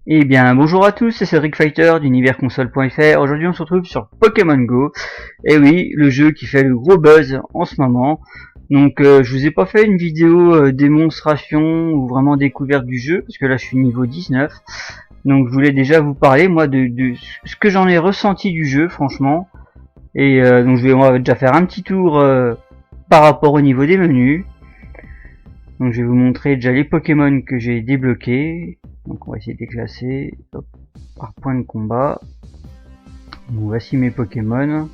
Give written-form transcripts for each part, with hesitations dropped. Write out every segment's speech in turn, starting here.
Eh bien, bonjour à tous, c'est Cédric Fighter d'universconsole.fr. Aujourd'hui, on se retrouve sur Pokémon Go. Et oui, le jeu qui fait le gros buzz en ce moment. Donc, je vous ai pas fait une vidéo démonstration ou vraiment découverte du jeu, parce que là, je suis niveau 19. Donc, je voulais déjà vous parler, moi, de ce que j'en ai ressenti du jeu, franchement. Et donc, on va déjà faire un petit tour par rapport au niveau des menus. Donc, je vais vous montrer déjà les Pokémon que j'ai débloqués. Donc on va essayer de les classer par point de combat. Donc voici mes Pokémon.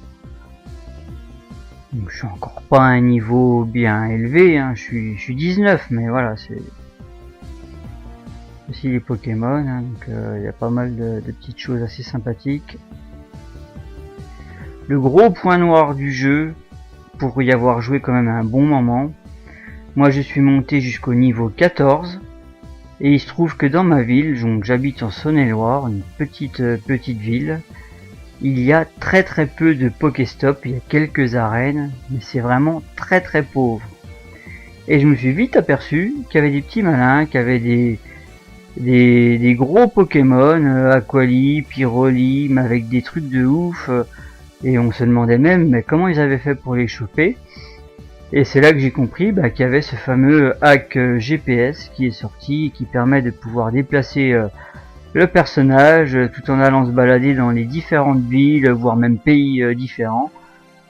Donc je suis encore pas à un niveau bien élevé, hein. je suis 19, mais voilà, c'est voici les Pokémon, hein. Donc il y a pas mal de petites choses assez sympathiques. Le gros point noir du jeu, pour y avoir joué quand même un bon moment, moi je suis monté jusqu'au niveau 14. Et il se trouve que dans ma ville, donc j'habite en Saône-et-Loire, une petite ville, il y a très peu de Pokéstop, il y a quelques arènes, mais c'est vraiment très pauvre. Et je me suis vite aperçu qu'il y avait des petits malins, qu'il y avait des gros Pokémon, Aquali, Pyroli, mais avec des trucs de ouf, et on se demandait même mais comment ils avaient fait pour les choper. Et c'est là que j'ai compris qu'il y avait ce fameux hack GPS qui est sorti et qui permet de pouvoir déplacer le personnage tout en allant se balader dans les différentes villes, voire même pays différents,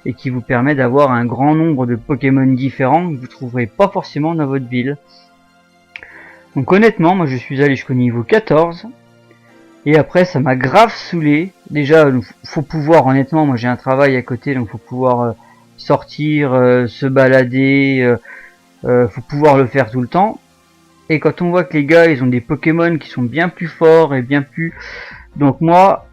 et qui vous permet d'avoir un grand nombre de Pokémon différents que vous trouverez pas forcément dans votre ville. Donc honnêtement, moi je suis allé jusqu'au niveau 14, et après ça m'a grave saoulé. Déjà, faut pouvoir, honnêtement, moi j'ai un travail à côté, donc faut pouvoir sortir, se balader, faut pouvoir le faire tout le temps. Et quand on voit que les gars ils ont des Pokémon qui sont bien plus forts et bien plus... Donc moi,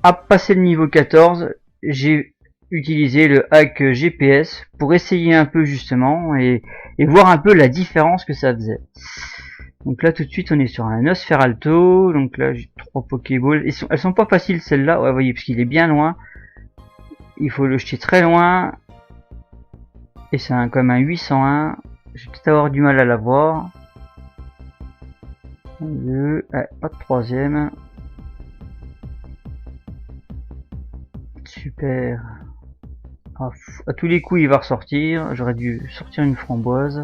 à passer le niveau 14, j'ai utilisé le hack GPS pour essayer un peu justement et voir un peu la différence que ça faisait. Donc là tout de suite on est sur un Nosferalto, donc là j'ai 3 Pokéballs, elles sont pas faciles celles-là, ouais, vous voyez, parce qu'il est bien loin, il faut le jeter très loin, et c'est comme un 801, je vais peut-être avoir du mal à l'avoir. 2, pas de troisième. Super. À tous les coups il va ressortir, j'aurais dû sortir une framboise.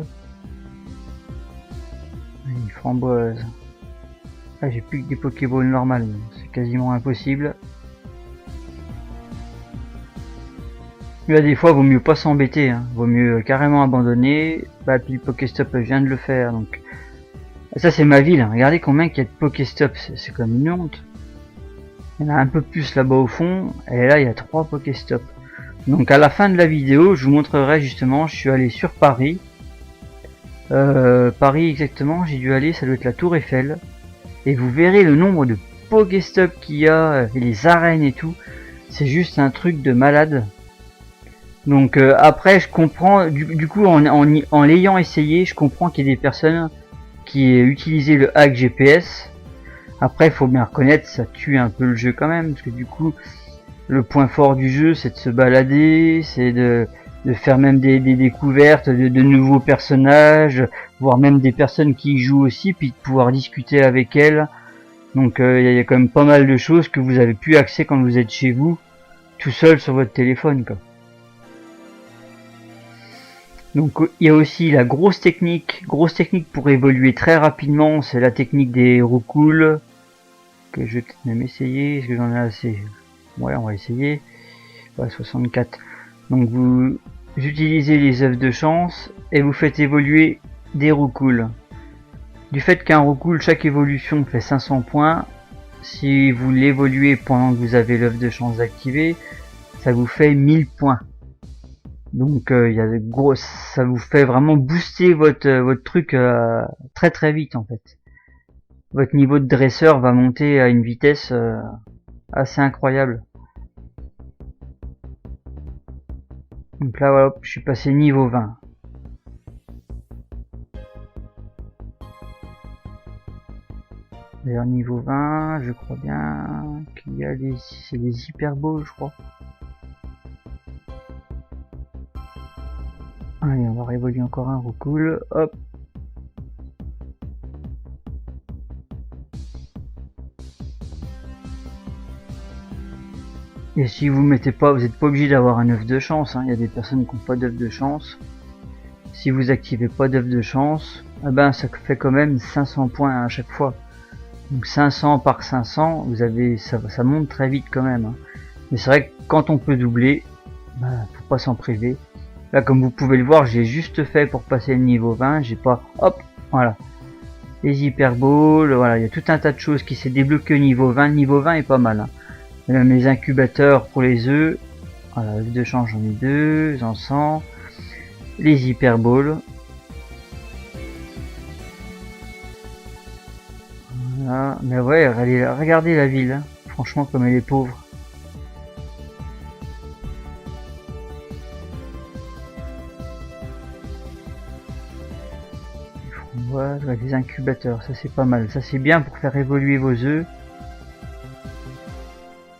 Une framboise. Ah, j'ai plus que des Pokéballs normales, c'est quasiment impossible. Là des fois vaut mieux pas s'embêter, hein. Vaut mieux carrément abandonner. Puis le Pokéstop vient de le faire, donc... Ça c'est ma ville, hein. Regardez combien il y a de Pokéstop, c'est comme une honte. Il y en a un peu plus là-bas au fond, et là il y a 3 Pokéstop. Donc à la fin de la vidéo, je vous montrerai justement, je suis allé sur Paris. Paris exactement, j'ai dû aller, ça doit être la Tour Eiffel. Et vous verrez le nombre de Pokéstop qu'il y a, et les arènes et tout. C'est juste un truc de malade. Donc après je comprends, du coup en l'ayant essayé, je comprends qu'il y ait des personnes qui aient utilisé le hack GPS. Après faut bien reconnaître, ça tue un peu le jeu quand même, parce que du coup le point fort du jeu c'est de se balader, c'est de faire même des découvertes de nouveaux personnages, voire même des personnes qui y jouent aussi, puis de pouvoir discuter avec elles. Donc il y a quand même pas mal de choses que vous avez plus accès quand vous êtes chez vous, tout seul sur votre téléphone quoi. Donc il y a aussi la grosse technique pour évoluer très rapidement, c'est la technique des roucoules, que je vais peut-être même essayer, est-ce que j'en ai assez? Ouais, on va essayer. Ouais, 64. Donc vous utilisez les œufs de chance et vous faites évoluer des roucoules. Du fait qu'un roucoule, chaque évolution fait 500 points, si vous l'évoluez pendant que vous avez l'œuf de chance activé, ça vous fait 1000 points. Donc il y a de gros, ça vous fait vraiment booster votre truc très vite en fait. Votre niveau de dresseur va monter à une vitesse assez incroyable. Donc là voilà, je suis passé niveau 20. D'ailleurs niveau 20, je crois bien qu'il y a c'est des hyper balls je crois. Allez, on va révoluer encore un roucoule, hop. Et si vous mettez pas, vous n'êtes pas obligé d'avoir un œuf de chance, hein. Il y a des personnes qui n'ont pas d'œuf de chance. Si vous activez pas d'œuf de chance, eh ben ça fait quand même 500 points à chaque fois. Donc 500 par 500, vous avez ça monte très vite quand même, hein. Mais c'est vrai que quand on peut doubler, ben, faut pas s'en priver. Là, comme vous pouvez le voir, j'ai juste fait pour passer le niveau 20, j'ai pas, hop, voilà. Les hyperballs, voilà, il y a tout un tas de choses qui s'est débloqué au niveau 20. Le niveau 20 est pas mal, hein. Et même les incubateurs pour les œufs, voilà, œufs de change j'en ai 2, j'en 100. Les hyperballs. Voilà, mais ouais, regardez la ville, hein. Franchement comme elle est pauvre. Voilà, des incubateurs, ça c'est pas mal. Ça c'est bien pour faire évoluer vos œufs.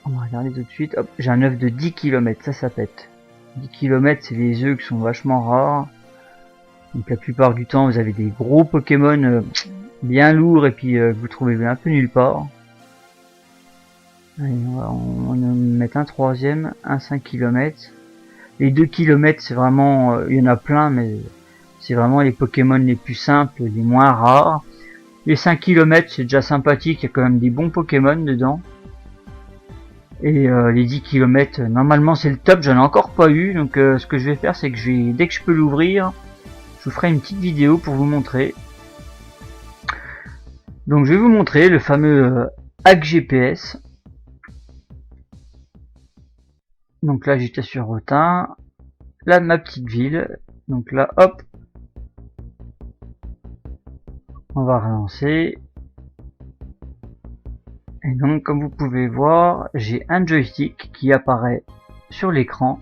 On va regarder tout de suite. Hop, j'ai un œuf de 10 km, ça pète. 10 km, c'est les œufs qui sont vachement rares. Donc la plupart du temps, vous avez des gros Pokémon bien lourds et puis que vous trouvez un peu nulle part. Allez, on va mettre un troisième, un 5 km. Les 2 km, c'est vraiment... il y en a plein, mais c'est vraiment les Pokémon les plus simples, les moins rares. Les 5 km, c'est déjà sympathique, il y a quand même des bons Pokémon dedans. Et les 10 km, normalement c'est le top, j'en ai encore pas eu. Donc ce que je vais faire, c'est que dès que je peux l'ouvrir, je vous ferai une petite vidéo pour vous montrer. Donc je vais vous montrer le fameux hack GPS. Donc là j'étais sur Rotin, là ma petite ville. Donc là hop, on va relancer. Et donc comme vous pouvez voir, j'ai un joystick qui apparaît sur l'écran.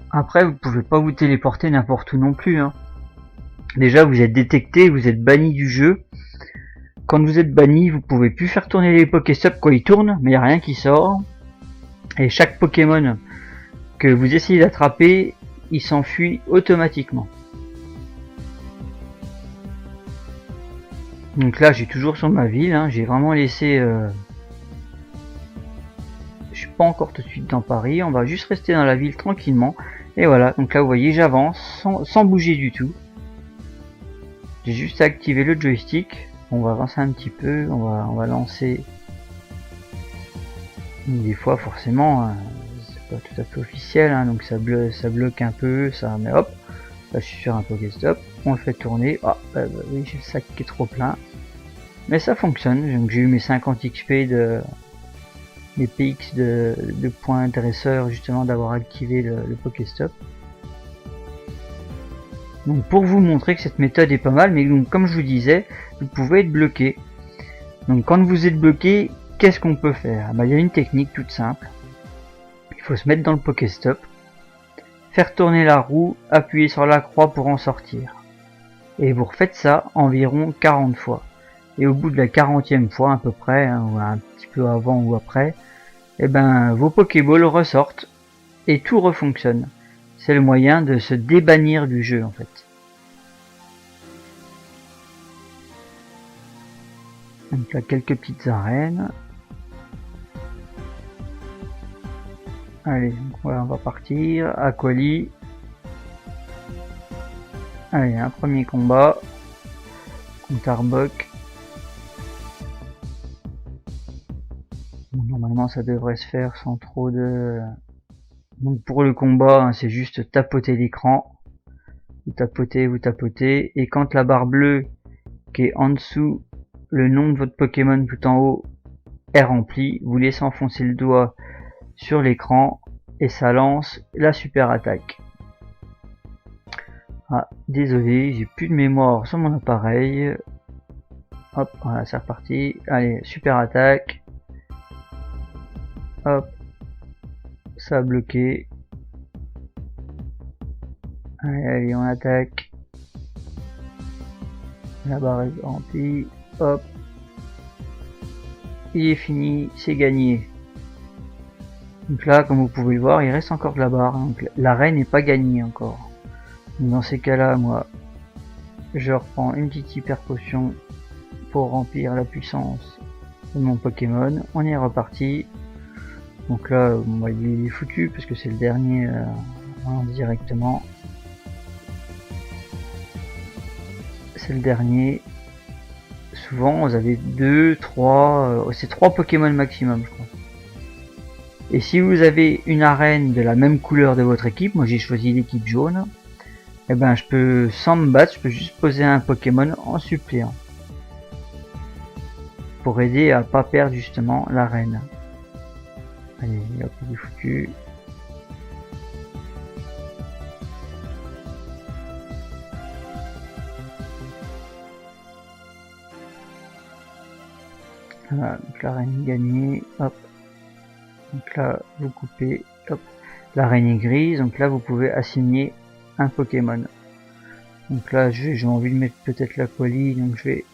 Après vous pouvez pas vous téléporter n'importe où non plus, hein. Déjà vous êtes détecté, vous êtes banni du jeu. Quand vous êtes banni, vous pouvez plus faire tourner les Pokéstops quand ils tournent, mais il n'y a rien qui sort. Et chaque Pokémon que vous essayez d'attraper, il s'enfuit automatiquement. Donc là, j'ai toujours sur ma ville, hein, j'ai vraiment laissé... Je suis pas encore tout de suite dans Paris, on va juste rester dans la ville tranquillement. Et voilà, donc là vous voyez, j'avance sans bouger du tout. J'ai juste activé le joystick. On va avancer un petit peu, on va lancer. Des fois forcément, c'est pas tout à fait officiel, hein, donc ça bloque un peu, ça, mais hop, là je suis sur un Pokéstop, on le fait tourner. Ah oui, j'ai le sac qui est trop plein, mais ça fonctionne. Donc j'ai eu mes 50 XP des PX de points dresseur, justement d'avoir activé le Pokéstop. Donc pour vous montrer que cette méthode est pas mal, mais donc comme je vous disais, vous pouvez être bloqué. Donc quand vous êtes bloqué, qu'est-ce qu'on peut faire? Il y a une technique toute simple. Il faut se mettre dans le Pokéstop, faire tourner la roue, appuyer sur la croix pour en sortir. Et vous refaites ça environ 40 fois. Et au bout de la 40e fois à peu près, hein, ou un petit peu avant ou après, et ben vos Pokéballs ressortent et tout refonctionne. C'est le moyen de se débannir du jeu en fait. Donc là quelques petites arènes. Allez, donc voilà, on va partir. Aquali. Allez, un premier combat contre Arbok. Bon, normalement ça devrait se faire sans trop de... Donc pour le combat, hein, c'est juste tapoter l'écran. Vous tapotez, et quand la barre bleue qui est en dessous, le nom de votre Pokémon tout en haut est rempli, vous laissez enfoncer le doigt sur l'écran et ça lance la super attaque. Ah, désolé, j'ai plus de mémoire sur mon appareil. Hop, voilà, c'est reparti. Allez, super attaque. Hop, ça a bloqué. Allez, on attaque. La barre est remplie. Hop. Il est fini, c'est gagné. Donc là, comme vous pouvez le voir, il reste encore de la barre. Donc l'arène n'est pas gagnée encore. Donc dans ces cas-là, moi, je reprends une petite hyper potion pour remplir la puissance de mon Pokémon. On est reparti. Donc là, bon, il est foutu parce que c'est le dernier directement. C'est le dernier. Souvent, vous avez 2, 3, c'est 3 Pokémon maximum, je crois. Et si vous avez une arène de la même couleur de votre équipe, moi j'ai choisi l'équipe jaune, et ben je peux, sans me battre, je peux juste poser un Pokémon en suppléant. Pour aider à pas perdre justement l'arène. Allez, hop, il est foutu. Voilà, donc l'arène est gagnée, hop. Donc là, vous coupez, hop. L'arène est grise, donc là vous pouvez assigner un Pokémon. Donc là, j'ai envie de mettre peut-être l'Aquali, donc je vais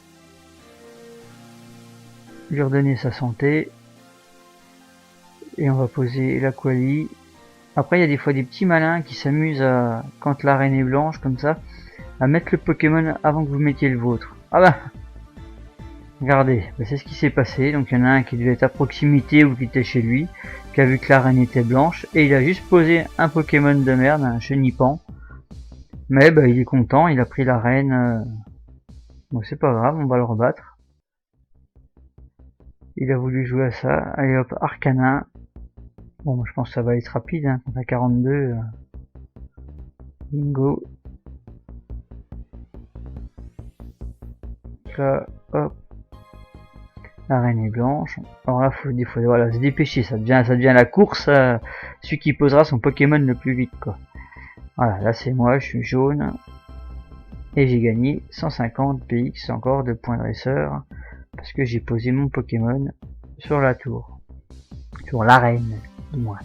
lui redonner sa santé. Et on va poser l'Aquali. Après, il y a des fois des petits malins qui s'amusent à, quand l'arène est blanche, comme ça, à mettre le Pokémon avant que vous mettiez le vôtre. Ah bah regardez, bah c'est ce qui s'est passé. Donc il y en a un qui devait être à proximité ou qui était chez lui, qui a vu que l'arène était blanche, et il a juste posé un Pokémon de merde, un Chenipan. Mais bah il est content, il a pris l'arène. Donc c'est pas grave, on va le rebattre. Il a voulu jouer à ça. Allez hop, Arcanin. Bon, moi je pense que ça va être rapide, hein, quand à 42. Bingo. Là, hop. L'arène est blanche. Alors là, des fois, voilà, se dépêcher, ça devient la course. Celui qui posera son Pokémon le plus vite, quoi. Voilà, là c'est moi, je suis jaune. Et j'ai gagné 150 PX encore de points dresseur. Parce que j'ai posé mon Pokémon sur la tour. Sur l'arène, du moins.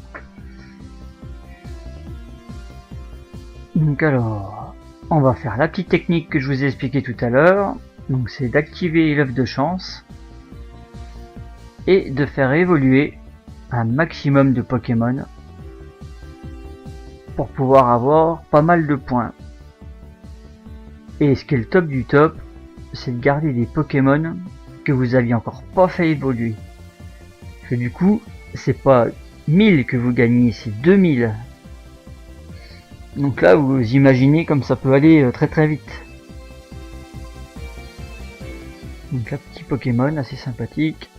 Donc alors, on va faire la petite technique que je vous ai expliqué tout à l'heure. Donc c'est d'activer l'œuf de chance. Et de faire évoluer un maximum de Pokémon. Pour pouvoir avoir pas mal de points. Et ce qui est le top du top, c'est de garder des Pokémon que vous aviez encore pas fait évoluer. Parce que du coup, c'est pas 1000 que vous gagnez, c'est 2000. Donc là, vous imaginez comme ça peut aller très très vite. Donc là, petit Pokémon assez sympathique.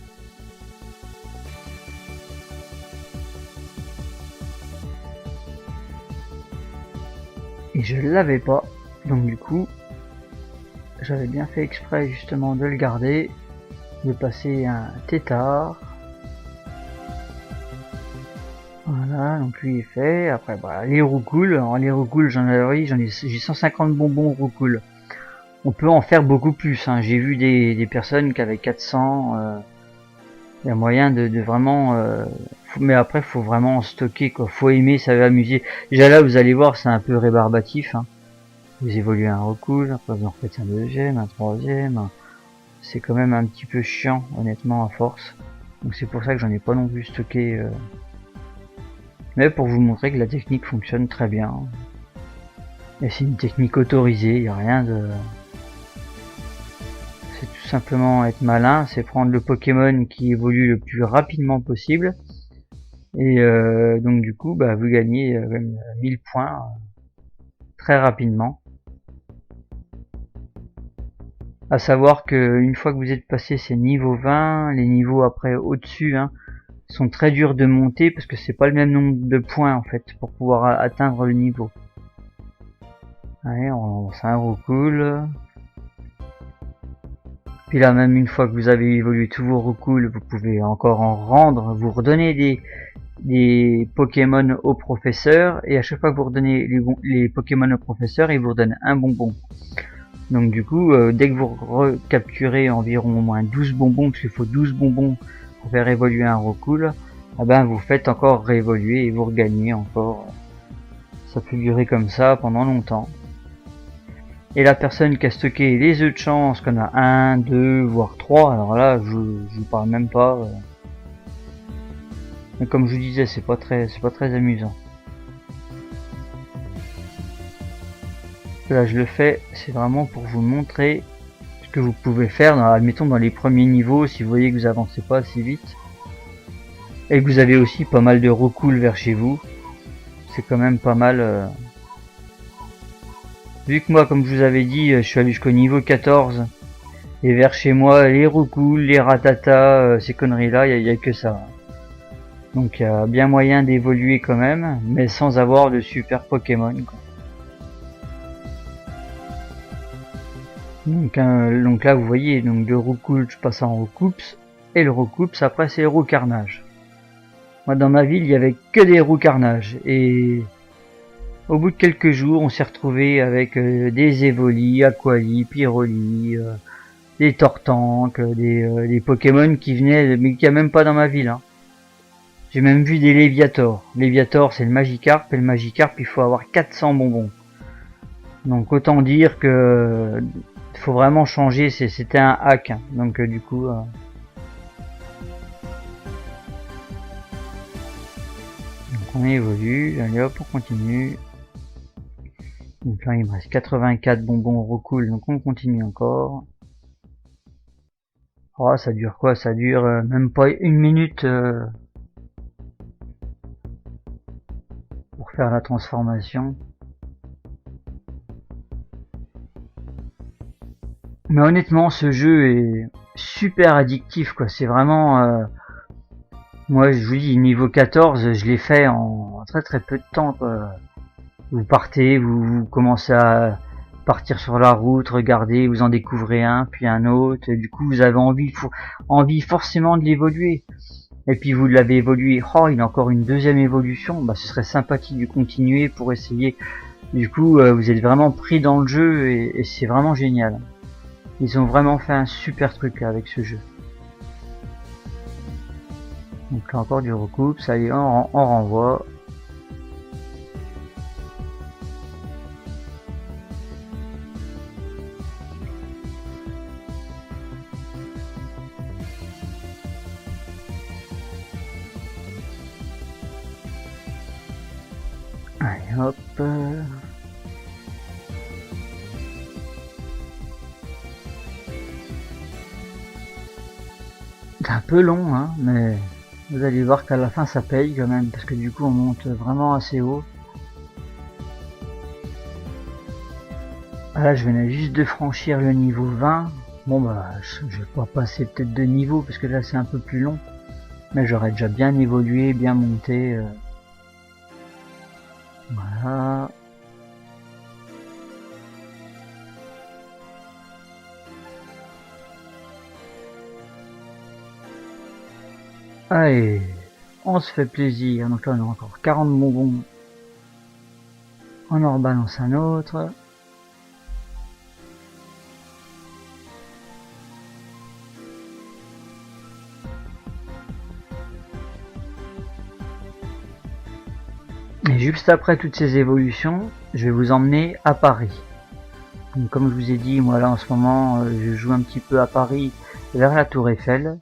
Et je l'avais pas, donc du coup, j'avais bien fait exprès justement de le garder, de passer un tétard. Voilà, donc lui est fait. Après, bah, les roucoules. Alors les roucoules, j'ai 150 bonbons roucoules. On peut en faire beaucoup plus. Hein. J'ai vu des personnes qui avaient 400. Il y a moyen de vraiment. Mais après, faut vraiment en stocker, quoi. Faut aimer, ça va amuser. Déjà là, vous allez voir, c'est un peu rébarbatif. Hein. Vous évoluez un recoul, après vous en refaites un deuxième, un troisième. C'est quand même un petit peu chiant, honnêtement, à force. Donc c'est pour ça que j'en ai pas non plus stocké. Mais pour vous montrer que la technique fonctionne très bien. Et c'est une technique autorisée, il n'y a rien de... C'est tout simplement être malin, c'est prendre le Pokémon qui évolue le plus rapidement possible. Et donc du coup, bah, vous gagnez 1000 points très rapidement. À savoir que une fois que vous êtes passé ces niveaux 20, les niveaux après au-dessus, hein, sont très durs de monter parce que c'est pas le même nombre de points en fait pour pouvoir atteindre le niveau. Allez, on lance un recool. Puis là, même une fois que vous avez évolué tous vos recools, vous pouvez encore en rendre, vous redonner des Pokémon au professeur, et à chaque fois que vous redonnez les Pokémon au professeur, il vous redonne un bonbon. Donc du coup, dès que vous recapturez environ au moins 12 bonbons, parce qu'il faut 12 bonbons pour faire évoluer un recool, eh ben vous faites encore réévoluer et vous regagnez encore. Ça peut durer comme ça pendant longtemps. Et la personne qui a stocké les œufs de chance, qu'on a 1, 2, voire 3, alors là je vous parle même pas. Mais comme je vous disais, c'est pas très amusant. Là je le fais, c'est vraiment pour vous montrer ce que vous pouvez faire, admettons dans les premiers niveaux, si vous voyez que vous avancez pas assez vite, et que vous avez aussi pas mal de recouls vers chez vous, c'est quand même pas mal. Vu que moi, comme je vous avais dit, je suis allé jusqu'au niveau 14, et vers chez moi, les recouls, les ratatas, ces conneries-là, il y a que ça. Donc il y a bien moyen d'évoluer quand même, mais sans avoir de super Pokémon, quoi. Donc là vous voyez, donc de Roucoule je passe en Roucoups, et le Roucoups après c'est Roucarnage. Moi dans ma ville il y avait que des Roucarnages, et au bout de quelques jours on s'est retrouvé avec des Evoli, Aquali, Pyroli, des Tortank, des Pokémon qui venaient, mais qu'il n'y a même pas dans ma ville, hein. J'ai même vu des Léviator. Léviator c'est le Magikarp, et le Magikarp il faut avoir 400 bonbons. Donc autant dire que faut vraiment changer, c'était un hack, hein. Donc du coup donc on évolue, allez hop on continue. Donc là il me reste 84 bonbons recool, donc on continue encore. Oh ça dure quoi? Ça dure même pas une minute pour faire la transformation. Mais honnêtement ce jeu est super addictif quoi, c'est vraiment moi je vous dis niveau 14 je l'ai fait en très peu de temps quoi. Vous partez, vous commencez à partir sur la route, regardez, vous en découvrez un, puis un autre, et du coup vous avez envie forcément de l'évoluer. Et puis vous l'avez évolué, oh il a encore une deuxième évolution, bah ce serait sympathique de continuer pour essayer. Du coup vous êtes vraiment pris dans le jeu et c'est vraiment génial. Ils ont vraiment fait un super truc là, avec ce jeu. Donc là encore du recoupe, ça y est, on renvoie. Allez hop. C'est un peu long, hein, mais vous allez voir qu'à la fin ça paye quand même, parce que du coup on monte vraiment assez haut. Ah là je venais juste de franchir le niveau 20. Bon bah je vais pas passer peut-être de niveau, parce que là c'est un peu plus long. Mais j'aurais déjà bien évolué, bien monté. Voilà. Allez, on se fait plaisir. Donc là on a encore 40 bonbons. On en rebalance un autre. Et juste après toutes ces évolutions, je vais vous emmener à Paris. Donc, comme je vous ai dit, moi là en ce moment, je joue un petit peu à Paris vers la Tour Eiffel.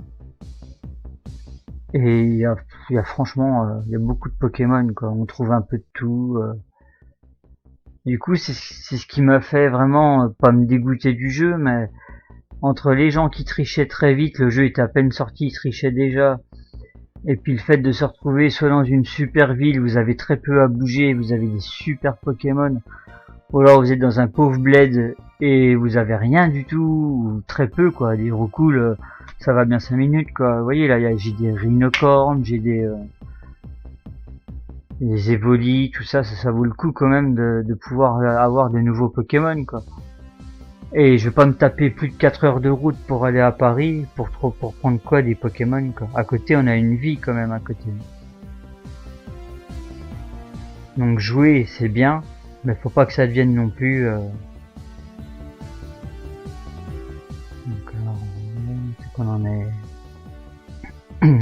Et il y a franchement, il y a beaucoup de Pokémon quoi. On trouve un peu de tout. Du coup, c'est ce qui m'a fait vraiment pas me dégoûter du jeu, mais entre les gens qui trichaient très vite, le jeu était à peine sorti, ils trichaient déjà. Et puis le fait de se retrouver soit dans une super ville, vous avez très peu à bouger, vous avez des super Pokémon, ou alors vous êtes dans un pauvre bled et vous avez rien du tout, ou très peu quoi, des recouls, ça va bien 5 minutes quoi. Vous voyez là, j'ai des rhinocornes, j'ai des Evoli, tout ça, ça vaut le coup quand même de pouvoir avoir de nouveaux Pokémon quoi. Et je vais pas me taper plus de 4 heures de route pour aller à Paris pour prendre quoi des Pokémon quoi. À côté on a une vie quand même à côté. Donc jouer c'est bien, mais faut pas que ça devienne non plus donc c'est qu'on en est.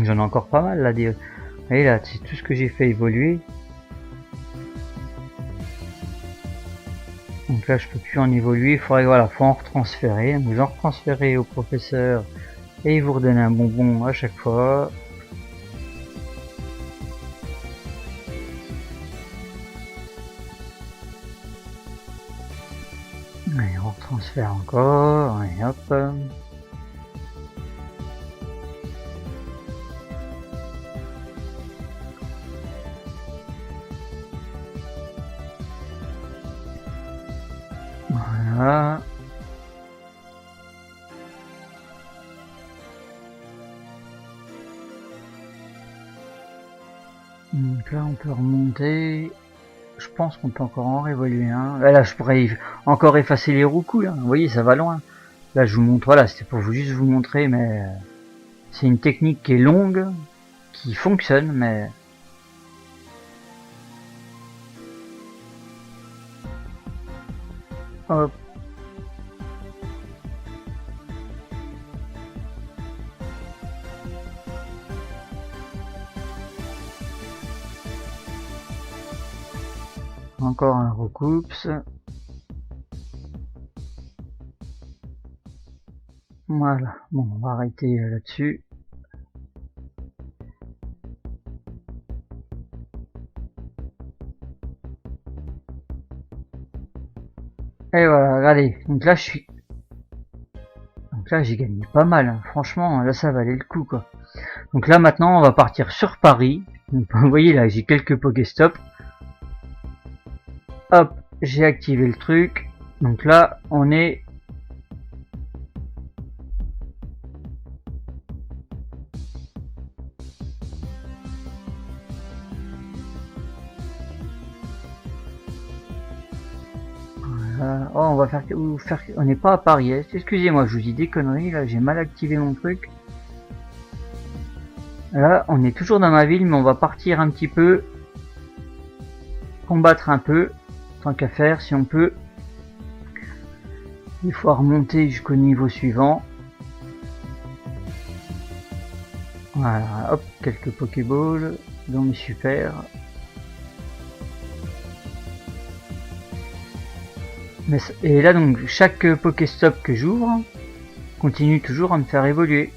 J'en ai encore pas mal là des. Vous voyez là, c'est tout ce que j'ai fait évoluer. Donc là je peux plus en évoluer, il faudrait voilà, faut en retransférer, vous en retransférez au professeur et il vous redonne un bonbon à chaque fois. Et on transfère encore, et hop. Voilà. Donc là on peut remonter. Je pense qu'on peut encore en réévoluer un. Là je pourrais encore effacer les roucous là. Vous voyez, ça va loin. Là je vous montre, voilà, c'était pour juste vous montrer, mais c'est une technique qui est longue, qui fonctionne, mais hop. Encore un recoups. Voilà, bon, on va arrêter là-dessus. Et voilà, regardez, donc là j'ai gagné pas mal, hein. Franchement, là ça valait le coup quoi. Donc là maintenant on va partir sur Paris. Donc, vous voyez là j'ai quelques Pokéstop. Hop, j'ai activé le truc. Donc là on est... oh, on va faire... On n'est pas à Paris, hein. Excusez-moi, je vous dis des conneries, là j'ai mal activé mon truc. Là on est toujours dans ma ville, mais on va partir un petit peu. Combattre un peu, tant qu'à faire, si on peut. Il faut remonter jusqu'au niveau suivant. Voilà, hop, quelques Pokéballs, donc super. Et là donc chaque Pokéstop que j'ouvre continue toujours à me faire évoluer.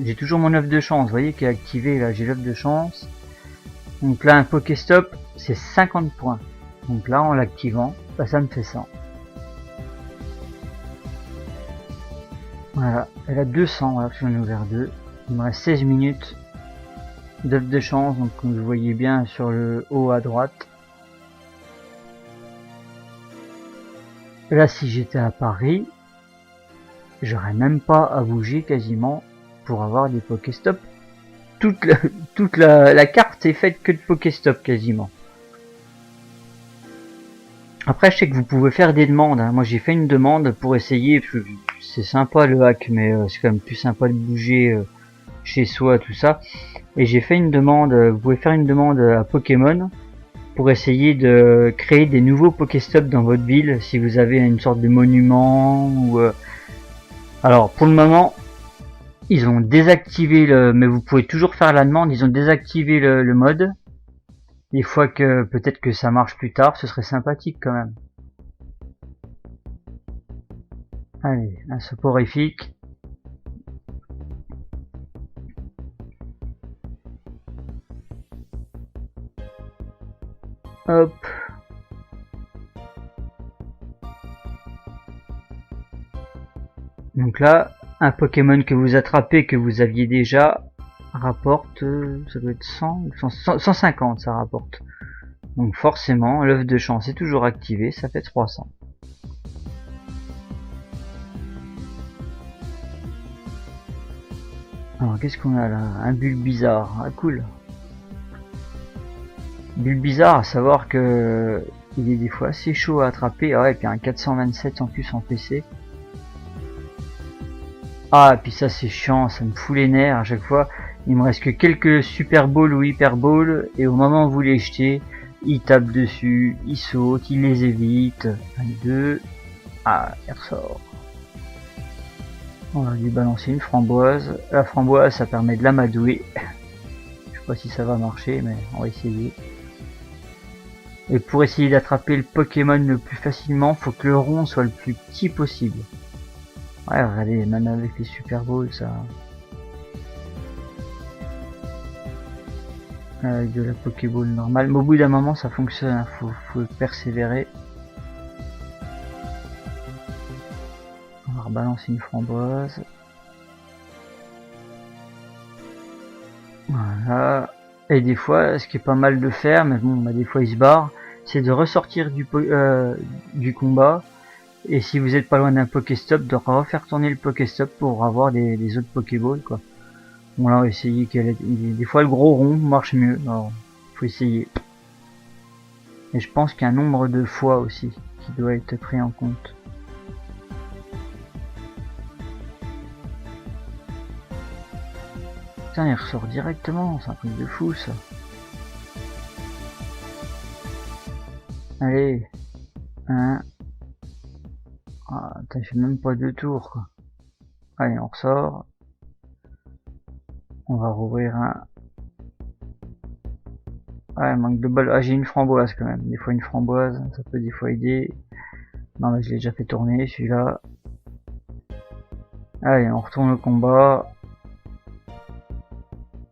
J'ai toujours mon œuf de chance, vous voyez, qui est activé, là j'ai l'œuf de chance. Donc là un Pokéstop c'est 50 points. Donc là en l'activant, bah, ça me fait 100. Voilà, elle a 200, voilà, j'en ai ouvert 2. Il me reste 16 minutes d'œuf de chance, donc comme vous voyez bien sur le haut à droite. Là si j'étais à Paris, j'aurais même pas à bouger quasiment pour avoir des Pokéstop. Toute la carte est faite que de Pokéstop quasiment. Après je sais que vous pouvez faire des demandes, hein. Moi j'ai fait une demande pour essayer, parce que c'est sympa le hack, mais c'est quand même plus sympa de bouger chez soi, tout ça. Et j'ai fait une demande, vous pouvez faire une demande à Pokémon pour essayer de créer des nouveaux Pokéstop dans votre ville, si vous avez une sorte de monument ou... Alors pour le moment, ils ont désactivé le... Mais vous pouvez toujours faire la demande, ils ont désactivé le mode. Des fois que peut-être que ça marche plus tard, ce serait sympathique quand même. Allez, un soporifique. Hop. Donc là, un Pokémon que vous attrapez, que vous aviez déjà, rapporte, ça doit être 100 ou 150 ça rapporte. Donc forcément, l'œuf de chance est toujours activé, ça fait 300. Alors qu'est-ce qu'on a là? Un Bulbizarre, ah cool. Bulbizarre, à savoir que il est des fois assez chaud à attraper. Ah ouais, et puis un 427 en plus en PC. Ah, et puis ça c'est chiant, ça me fout les nerfs à chaque fois. Il me reste que quelques Super Balls ou Hyper Balls, et au moment où vous les jetez, il tape dessus, il saute, il les évite. 1, 2, ah, il ressort. On va lui balancer une framboise. La framboise, ça permet de l'amadouer. Je sais pas si ça va marcher, mais on va essayer. Et pour essayer d'attraper le Pokémon le plus facilement, faut que le rond soit le plus petit possible. Ouais, regardez, même avec les Super Balls, ça... Avec de la Pokéball normale. Mais au bout d'un moment, ça fonctionne, hein. Faut persévérer. rebalancer une framboise. Voilà. Et des fois, ce qui est pas mal de faire, mais bon, bah, des fois il se barre, c'est de ressortir du combat. Et si vous êtes pas loin d'un Pokéstop, de refaire tourner le Pokéstop pour avoir des autres Pokéballs, quoi. Bon, là, on va essayer des fois le gros rond marche mieux. Alors, faut essayer. Et je pense qu'il y a un nombre de fois aussi qui doit être pris en compte. Putain, il ressort directement, c'est un truc de fou ça. Allez, un. Ah, putain, il fait même pas 2 tours quoi. Allez, on ressort. On va rouvrir un. Ah, il manque de balles. Ah, j'ai une framboise quand même. Des fois une framboise, ça peut des fois aider. Non, mais je l'ai déjà fait tourner celui-là. Allez, on retourne au combat.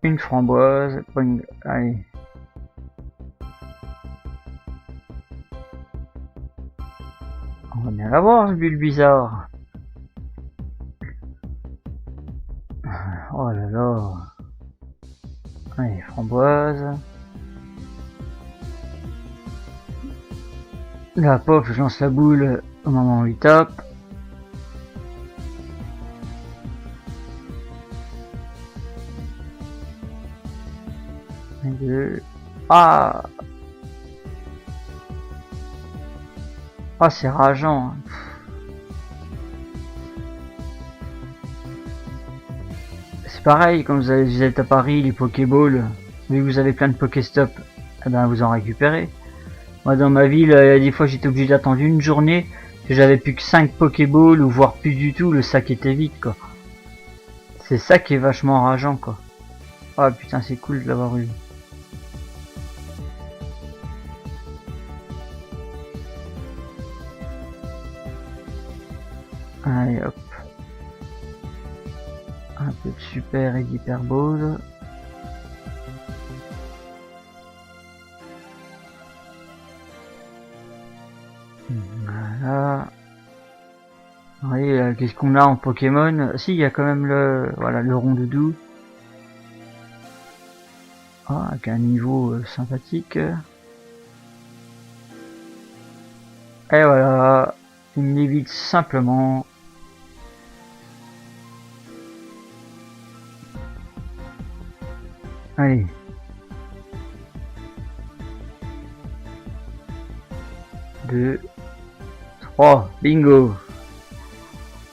Une framboise. Allez. On va bien l'avoir ce bulle bizarre. Oh là là. Allez, framboise. Là, pof, je lance la boule au moment où il tape. Un, deux. Ah! Ah, c'est rageant. C'est pareil, quand vous êtes à Paris, les Pokéballs, vu que vous avez plein de Pokéstop, eh ben vous en récupérez. Moi, dans ma ville, des fois j'étais obligé d'attendre une journée, que j'avais plus que 5 Pokéballs, ou voire plus du tout, le sac était vide, quoi. C'est ça qui est vachement rageant, quoi. Ah putain, c'est cool de l'avoir eu. Allez, hop. Un peu de super et d'hyperbole. Voilà. Oui, qu'est-ce qu'on a en Pokémon? Si, il y a quand même le Rondoudou. Ah, avec un niveau sympathique. Et voilà, il me l'évite simplement. Allez. Deux, trois, bingo.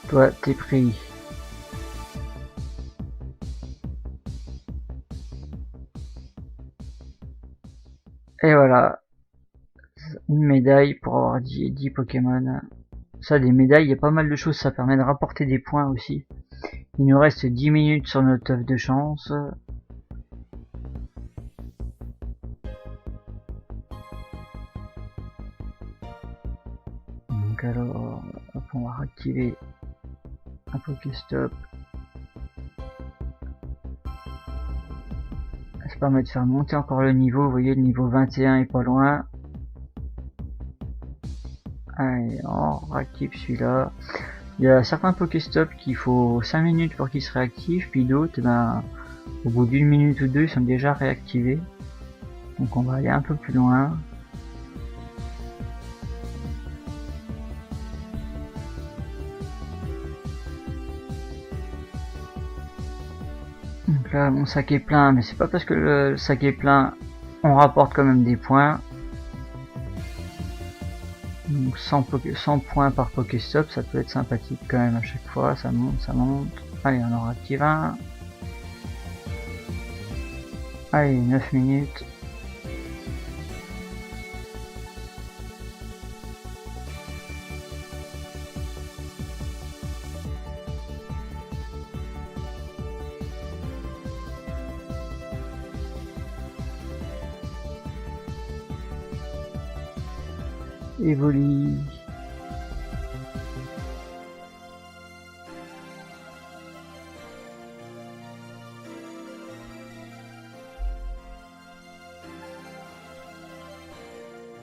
Toi, t'es pris. Et voilà, une médaille pour avoir 10 Pokémon. Ça, des médailles, il y a pas mal de choses, ça permet de rapporter des points aussi. Il nous reste 10 minutes sur notre œuf de chance. Donc alors, hop, on va activer un Pokéstop. Ça permet de faire monter encore le niveau, vous voyez le niveau 21 est pas loin. Allez, on réactive celui-là. Il y a certains Pokéstop qu'il faut 5 minutes pour qu'ils se réactivent, puis d'autres, ben, au bout d'une minute ou deux, ils sont déjà réactivés. Donc on va aller un peu plus loin. Donc là, mon sac est plein, mais c'est pas parce que le sac est plein, on rapporte quand même des points. Donc 100 points par Pokéstop, ça peut être sympathique quand même à chaque fois, ça monte, ça monte. Allez, on en réactive un. Allez, 9 minutes. Évoli.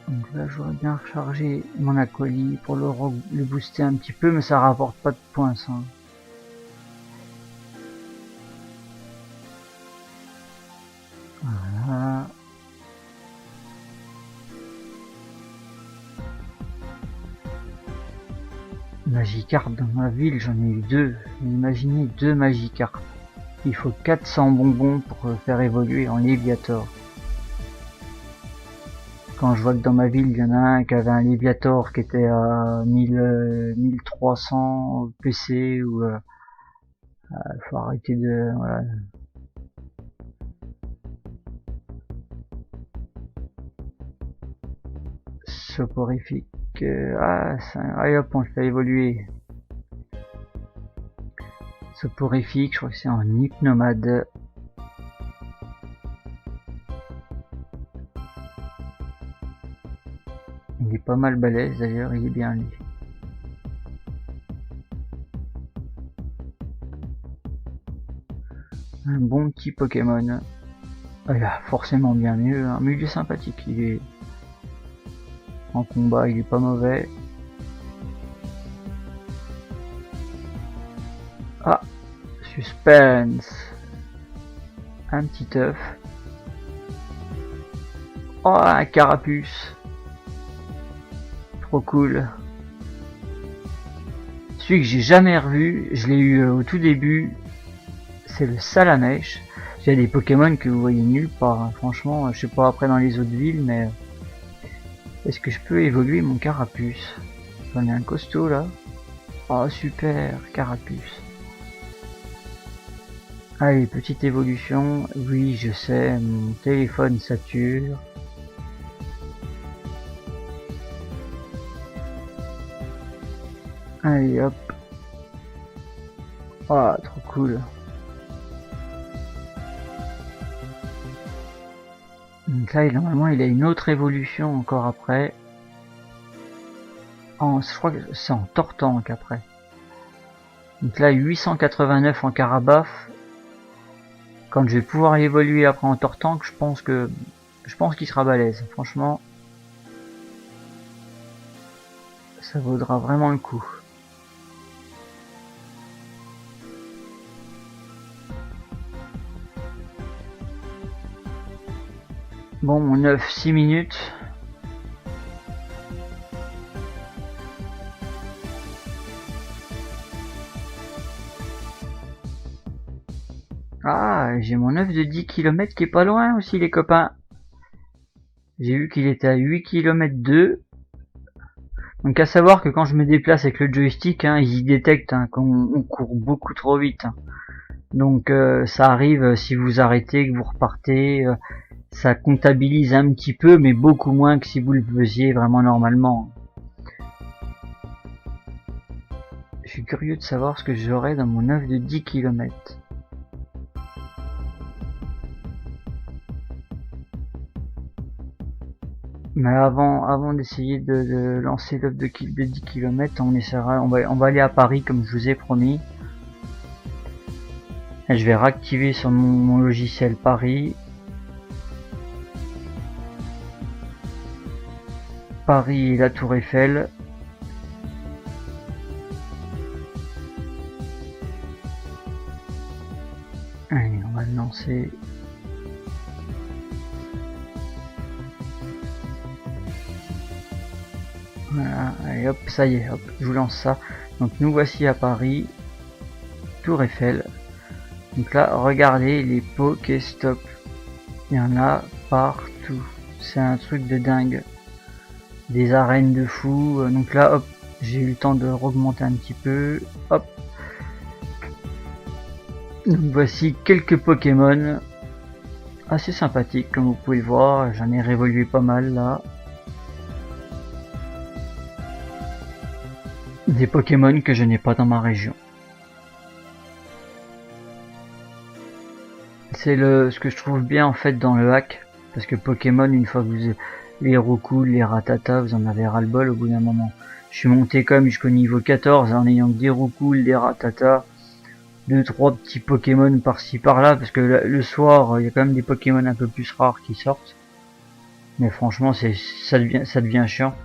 Donc Là, j'aurais bien rechargé mon acolyte pour le booster un petit peu, mais ça rapporte pas de points, ça. Voilà. Magikarp dans ma ville, j'en ai eu 2. Imaginez 2 Magikarp. Il faut 400 bonbons pour faire évoluer en Léviator. Quand je vois que dans ma ville, il y en a un qui avait un Léviator qui était à 1300 PC, ou faut arrêter de... Voilà. Soporifique. Allez hop, on le fait évoluer. Soporifique, je crois que c'est en hypnomade. Il est pas mal balèze d'ailleurs, il est bien lui. Un bon petit Pokémon. Ah, il a forcément bien mieux, hein. Mais il est sympathique, il est... En combat, il est pas mauvais. Ah, suspense. Un petit œuf. Oh, un carapuce. Trop cool. Celui que j'ai jamais revu, je l'ai eu au tout début. C'est le Salamèche. J'ai des Pokémon que vous voyez nulle part, hein. Franchement, je sais pas après dans les autres villes, mais... Est-ce que je peux évoluer mon carapuce? J'en ai un costaud là. Oh super, carapuce. Allez, petite évolution. Oui, je sais, mon téléphone sature. Allez hop. Oh, trop cool. Donc là, normalement, il a une autre évolution encore après. Je crois que c'est en Tortank après. Donc là, 889 en Carabaf. Quand je vais pouvoir l'évoluer après en Tortank, je pense qu'il sera balèze. Franchement, ça vaudra vraiment le coup. Bon, mon œuf, 6 minutes. Ah, j'ai mon œuf de 10 km qui est pas loin aussi, les copains. J'ai vu qu'il était à 8 km 2. Donc à savoir que quand je me déplace avec le joystick, hein, il détecte, hein, qu'on court beaucoup trop vite. Hein. Donc ça arrive si vous arrêtez, que vous repartez... ça comptabilise un petit peu, mais beaucoup moins que si vous le faisiez vraiment normalement. Je suis curieux de savoir ce que j'aurai dans mon œuf de 10 km. Mais avant d'essayer de lancer l'œuf de 10 km, on va aller à Paris comme je vous ai promis. Et je vais réactiver sur mon logiciel Paris. Paris et la Tour Eiffel. Allez, on va le lancer. Voilà, allez hop, ça y est, hop, je vous lance ça. Donc nous voici à Paris, Tour Eiffel. Donc là, regardez les Pokéstop. Il y en a partout. C'est un truc de dingue. Des arènes de fou. Donc là, hop, j'ai eu le temps de augmenter un petit peu. Hop. Donc voici quelques Pokémon assez sympathiques, comme vous pouvez le voir. J'en ai réévolué pas mal là. Des Pokémon que je n'ai pas dans ma région. C'est ce que je trouve bien en fait dans le hack, parce que Pokémon, une fois que vous les Roucoule, les Ratata, vous en avez ras-le-bol au bout d'un moment. Je suis monté comme jusqu'au niveau 14 en ayant que des Roucoule, des Ratata, 2-3 petits Pokémon par-ci par-là, parce que le soir il y a quand même des Pokémon un peu plus rares qui sortent. Mais franchement, ça devient chiant.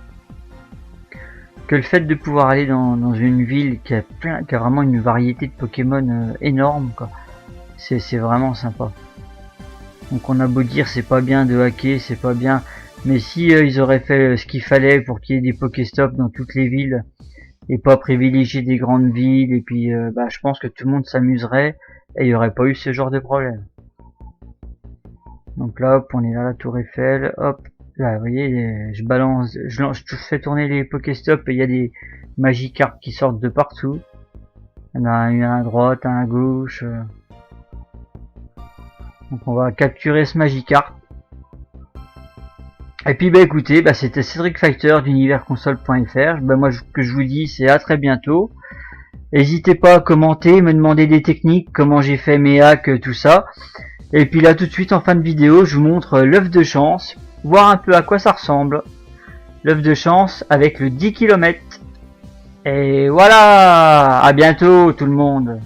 Que le fait de pouvoir aller dans une ville qui a vraiment une variété de Pokémon énorme, quoi. C'est vraiment sympa. Donc on a beau dire c'est pas bien de hacker, c'est pas bien, mais si ils auraient fait ce qu'il fallait pour qu'il y ait des Pokéstops dans toutes les villes et pas privilégier des grandes villes, et puis je pense que tout le monde s'amuserait et il n'y aurait pas eu ce genre de problème. Donc là, hop, on est là, la Tour Eiffel, hop, là, vous voyez, je fais tourner les Pokéstops et il y a des Magikarp qui sortent de partout. Il y en a une à droite, un à gauche. Donc on va capturer ce Magikarp. Et puis écoutez, c'était Cédric Fighter d'universconsole.fr. Moi ce que je vous dis c'est à très bientôt. N'hésitez pas à commenter, me demander des techniques, comment j'ai fait mes hacks, tout ça. Et puis là tout de suite en fin de vidéo je vous montre l'œuf de chance, voir un peu à quoi ça ressemble. L'œuf de chance avec le 10 km. Et voilà, à bientôt tout le monde.